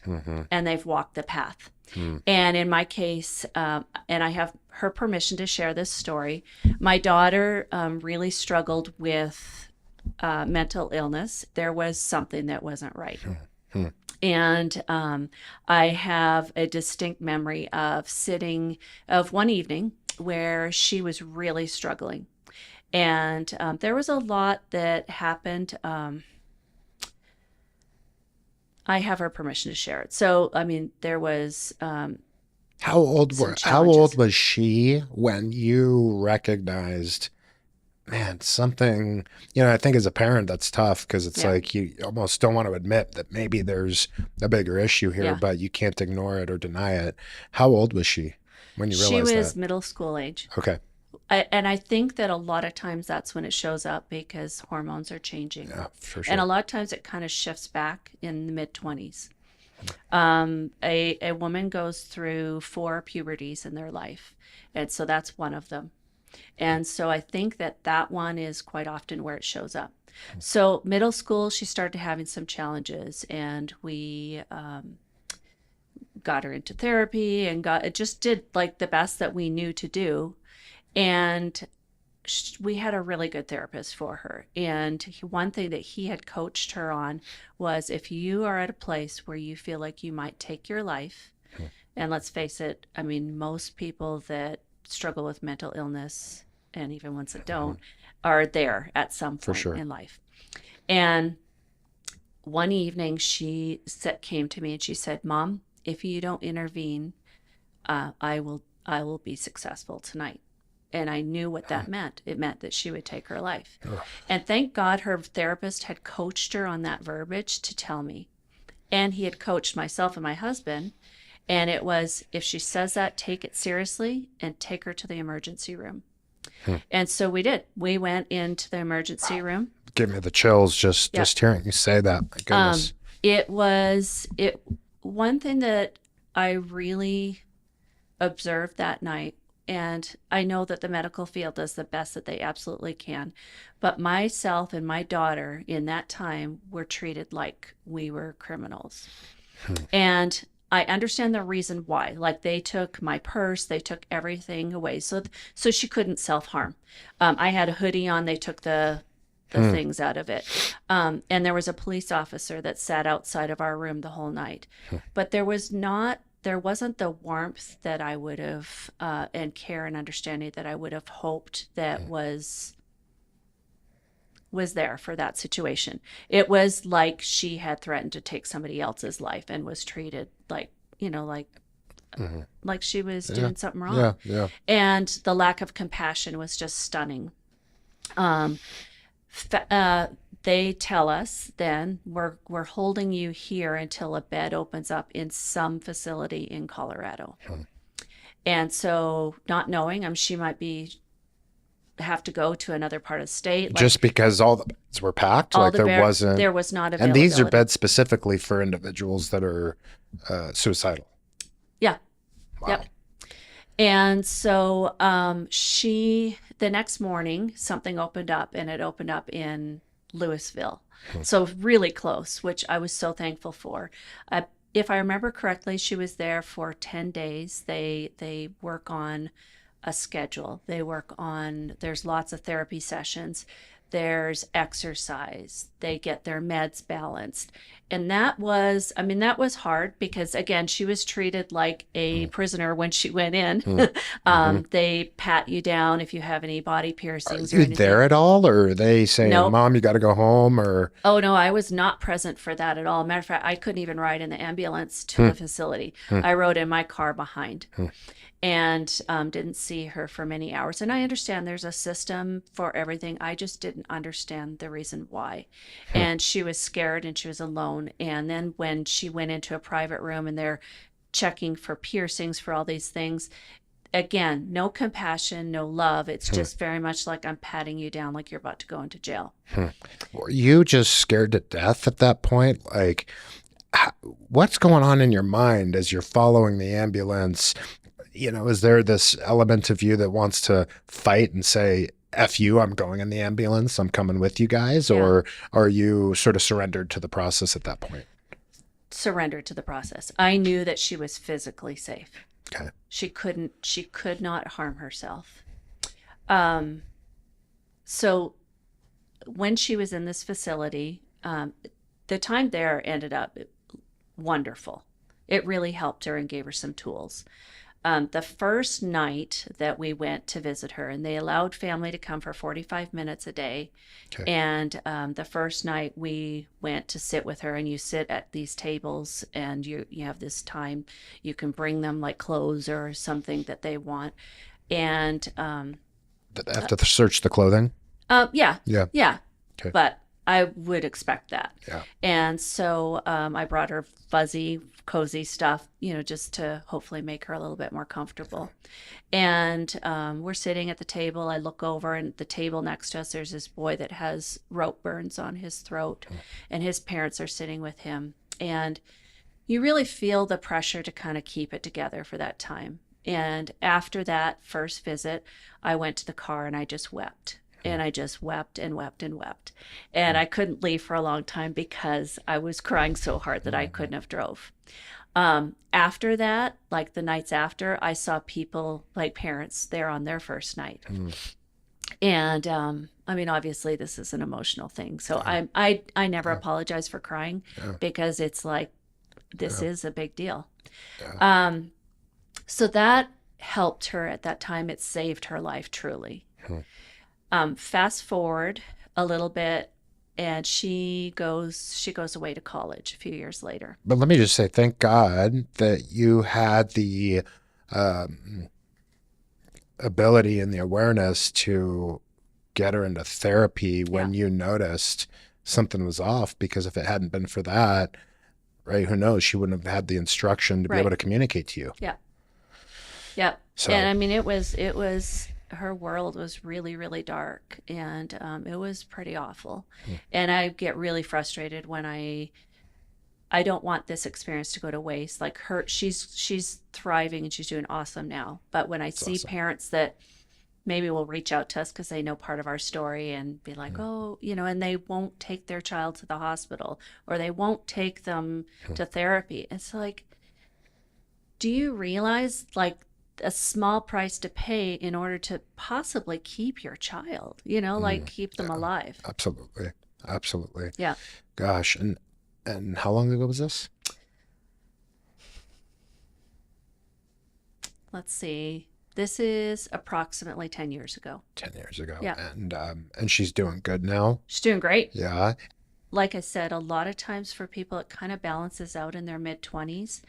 and they've walked the path. And in my case, and I have her permission to share this story, my daughter really struggled with mental illness. There was something that wasn't right. And I have a distinct memory of one evening where she was really struggling. And there was a lot that happened. I have her permission to share it. So, I mean, there was how old was she when you recognized, man, something, I think as a parent, that's tough because it's like you almost don't want to admit that maybe there's a bigger issue here, but you can't ignore it or deny it. How old was she when you realized that? She was middle school age. Okay. And I think that a lot of times that's when it shows up because hormones are changing. Yeah, for sure. And a lot of times it kind of shifts back in the mid-20s. A woman goes through 4 puberties in their life. And so that's one of them. And so I think that one is quite often where it shows up. So middle school, she started having some challenges, and we got her into therapy and just did like the best that we knew to do. And we had a really good therapist for her. And one thing that he had coached her on was, if you are at a place where you feel like you might take your life, and let's face it, I mean, most people that struggle with mental illness, and even ones that don't, are there at some point in life. And one evening she came to me and she said, "Mom, if you don't intervene, I will be successful tonight. And I knew what that meant. It meant that she would take her life. Ugh. And thank God her therapist had coached her on that verbiage to tell me. And he had coached myself and my husband. And it was, if she says that, take it seriously and take her to the emergency room. And so we did. We went into the emergency room. Give me the chills just hearing you say that. My goodness. One thing that I really observed that night, and I know that the medical field does the best that they absolutely can, but myself and my daughter in that time were treated like we were criminals. And I understand the reason why. Like, they took my purse, they took everything away, so she couldn't self-harm. I had a hoodie on, they took the things out of it. And there was a police officer that sat outside of our room the whole night. But there wasn't the warmth that I would have, and care and understanding that I would have hoped that was there for that situation. It was like she had threatened to take somebody else's life and was treated like, like she was doing something wrong. Yeah. And the lack of compassion was just stunning. They tell us then, we're holding you here until a bed opens up in some facility in Colorado. And so, not knowing, she might have to go to another part of the state. Just because all the beds were packed? Like there was not availability. And these are beds specifically for individuals that are suicidal? Yeah. Wow. Yep. And so the next morning, something opened up, and it opened up in Louisville. So really close, which I was so thankful for. If I remember correctly, she was there for 10 days. They work on a schedule. There's lots of therapy sessions. There's exercise. They get their meds balanced. And that was hard because, again, she was treated like a prisoner when she went in. They pat you down if you have any body piercings. Are you there at all? Or are they saying, nope, Mom, you got to go home? Or Oh, no, I was not present for that at all. Matter of fact, I couldn't even ride in the ambulance to the facility. I rode in my car behind. And didn't see her for many hours. And I understand there's a system for everything. I just didn't understand the reason why. And she was scared and she was alone. And then when she went into a private room and they're checking for piercings, for all these things, again, no compassion, no love. It's just very much like I'm patting you down like you're about to go into jail. Were you just scared to death at that point? Like, what's going on in your mind as you're following the ambulance? Is there this element of you that wants to fight and say, F you, I'm going in the ambulance, I'm coming with you guys? Yeah. Or are you sort of surrendered to the process at that point? Surrendered to the process. I knew that she was physically safe. Okay. She could not harm herself. So when she was in this facility, the time there ended up wonderful. It really helped her and gave her some tools. The first night that we went to visit her, and they allowed family to come for 45 minutes a day. Okay. And the first night we went to sit with her, and you sit at these tables and you have this time, you can bring them like clothes or something that they want. And did they have to search the clothing? Yeah. Okay. But I would expect that. Yeah. And so I brought her fuzzy, cozy stuff, just to hopefully make her a little bit more comfortable. And we're sitting at the table. I look over, and at the table next to us, there's this boy that has rope burns on his throat, and his parents are sitting with him. And you really feel the pressure to kind of keep it together for that time. And after that first visit, I went to the car and I just wept. And I just wept and wept and wept. And I couldn't leave for a long time because I was crying so hard that I couldn't have drove. After that, like the nights after, I saw people, like parents, there on their first night. And obviously this is an emotional thing. So I never apologize for crying because it's like, this is a big deal. So that helped her at that time. It saved her life, truly. Fast forward a little bit, And she goes away to college a few years later. But let me just say, thank God that you had the ability and the awareness to get her into therapy when you noticed something was off, because if it hadn't been for that, right, who knows, she wouldn't have had the instruction to be able to communicate to you. Yeah. So, And I mean, it was her world was really, really dark, and it was pretty awful. And I get really frustrated when I don't want this experience to go to waste. Like she's thriving and she's doing awesome now. But when I see parents that maybe will reach out to us because they know part of our story and be like, oh, and they won't take their child to the hospital, or they won't take them to therapy. It's like, do you realize like a small price to pay in order to possibly keep your child, like keep them alive? Absolutely. Yeah. Gosh. And how long ago was this? Let's see. This is approximately 10 years ago. 10 years ago. Yeah. And she's doing good now. She's doing great. Yeah. Like I said, a lot of times for people, it kind of balances out in their mid-20s.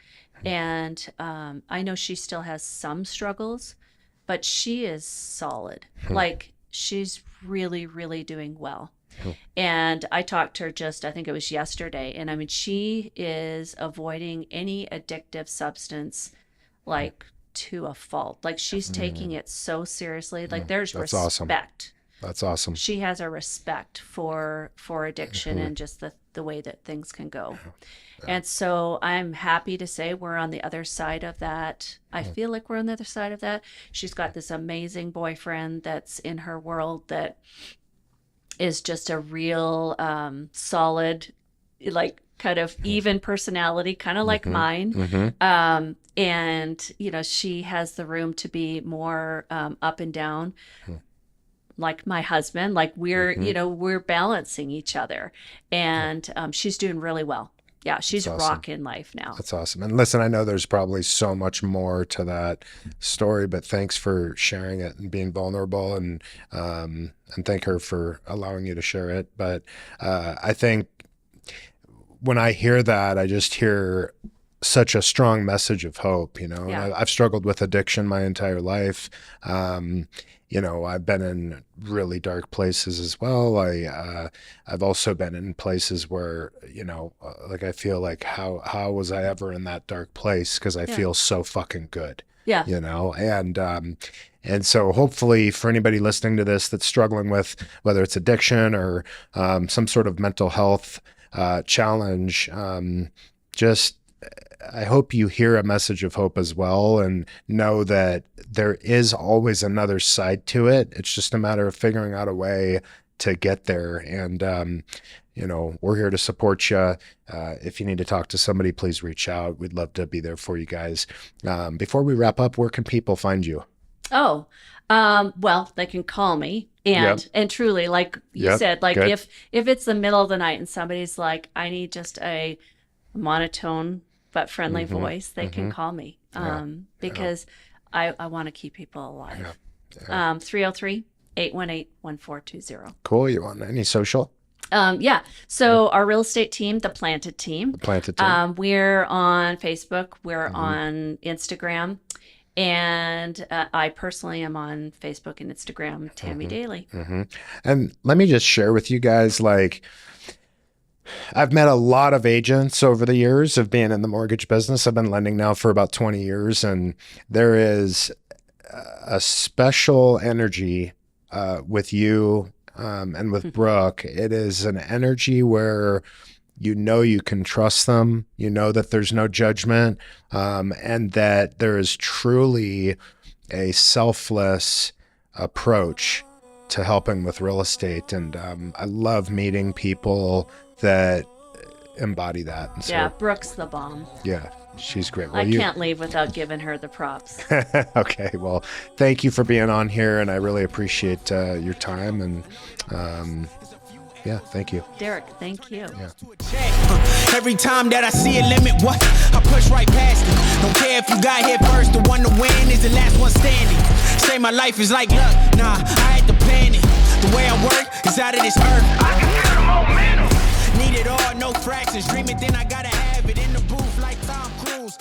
And I know she still has some struggles, but she is solid. Like, she's really, really doing well. And I talked to her I think it was yesterday. And I mean, she is avoiding any addictive substance, like, to a fault. Like, she's taking it so seriously. Like, there's That's respect. awesome. That's awesome. She has a respect for addiction and just the way that things can go. And so I'm happy to say we're on the other side of that. I feel like we're on the other side of that. She's got this amazing boyfriend that's in her world that is just a real solid, like, kind of even personality, kind of like mine. And, she has the room to be more up and down. Like my husband, like we're, we're balancing each other, and she's doing really well. Yeah, she's rocking life now. That's awesome. And listen, I know there's probably so much more to that story, but thanks for sharing it and being vulnerable, and thank her for allowing you to share it. But I think when I hear that, I just hear such a strong message of hope, And I've struggled with addiction my entire life. I've been in really dark places as well. I've also been in places where, like I feel like how was I ever in that dark place? Because I feel so fucking good. Yeah. And so hopefully for anybody listening to this that's struggling with whether it's addiction or some sort of mental health challenge, I hope you hear a message of hope as well, and know that there is always another side to it. It's just a matter of figuring out a way to get there. And, we're here to support you. If you need to talk to somebody, please reach out. We'd love to be there for you guys. Before we wrap up, where can people find you? Oh, well, they can call me. And truly, like you said, like if it's the middle of the night and somebody's like, I need just a monotone but friendly voice, they can call me because I want to keep people alive. 303-818-1420. Cool. You on any social? So our real estate team, the Planted Team. We're on Facebook. We're on Instagram. And I personally am on Facebook and Instagram, Tammie Daily. And let me just share with you guys, like, I've met a lot of agents over the years of being in the mortgage business. I've been lending now for about 20 years, and there is a special energy with you and with Brooke. It is an energy where you can trust them, that there's no judgment, and that there is truly a selfless approach to helping with real estate. And I love meeting people that embody that. And so, Brooke's the bomb. Yeah, she's great. Well, I can't leave without giving her the props. Okay, well, thank you for being on here, and I really appreciate your time. And thank you. Darik, thank you. Yeah. Every time that I see a limit, I push right past it. Don't care if you got here first, the one to win is the last one standing. Say my life is like luck, nah, I had to plan it. The way I work is out of this earth. I consider Need it all, no fractions. Dream it, then I gotta have it in the booth like Tom Cruise.